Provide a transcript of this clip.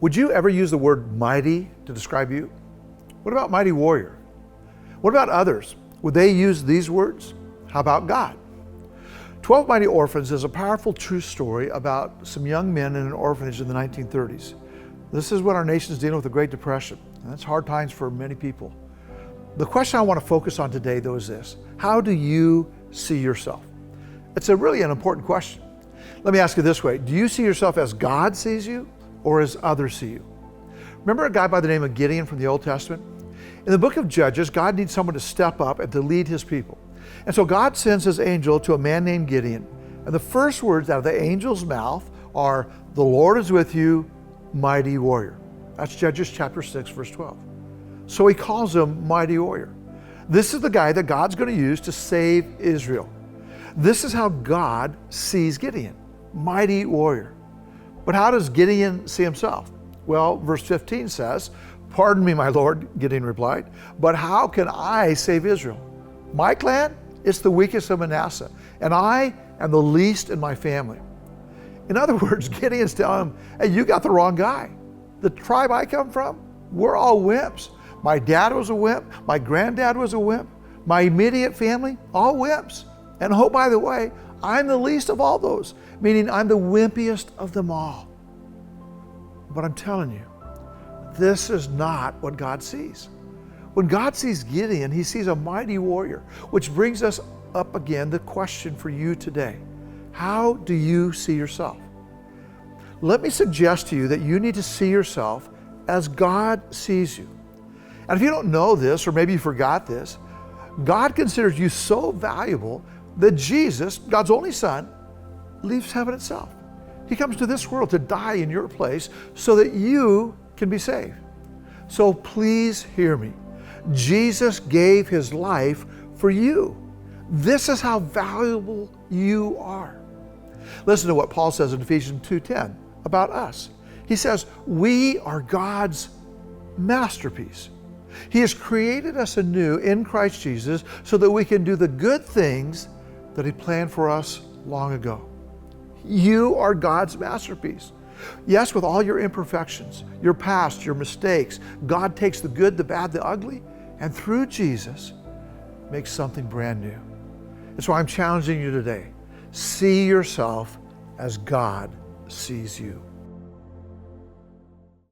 Would you ever use the word mighty to describe you? What about mighty warrior? What about others? Would they use these words? How about God? 12 Mighty Orphans is a powerful true story about some young men in an orphanage in the 1930s. This is when our nation is dealing with the Great Depression, and that's hard times for many people. The question I want to focus on today, though, is this: how do you see yourself? It's really an important question. Let me ask you this way: do you see yourself as God sees you or as others see you? Remember a guy by the name of Gideon from the Old Testament? In the book of Judges, God needs someone to step up and to lead his people. And so God sends his angel to a man named Gideon. And the first words out of the angel's mouth are, "The Lord is with you, mighty warrior." That's Judges chapter 6, verse 12. So he calls him mighty warrior. This is the guy that God's going to use to save Israel. This is how God sees Gideon, mighty warrior. But how does Gideon see himself? Well, verse 15 says, "Pardon me, my Lord," Gideon replied, "but how can I save Israel? My clan, it's the weakest of Manasseh, and I am the least in my family." In other words, Gideon's telling him, "Hey, you got the wrong guy. The tribe I come from, we're all wimps. My dad was a wimp. My granddad was a wimp. My immediate family, all wimps. And oh, by the way, I'm the least of all those, meaning I'm the wimpiest of them all." But I'm telling you, this is not what God sees. When God sees Gideon, he sees a mighty warrior, which brings us up again the question for you today: how do you see yourself? Let me suggest to you that you need to see yourself as God sees you. And if you don't know this, or maybe you forgot this, God considers you so valuable that Jesus, God's only Son, leaves heaven itself. He comes to this world to die in your place so that you can be saved. So please hear me. Jesus gave his life for you. This is how valuable you are. Listen to what Paul says in Ephesians 2:10 about us. He says, we are God's masterpiece. He has created us anew in Christ Jesus so that we can do the good things that he planned for us long ago. You are God's masterpiece. Yes, with all your imperfections, your past, your mistakes, God takes the good, the bad, the ugly, and through Jesus makes something brand new. And so I'm challenging you today. See yourself as God sees you.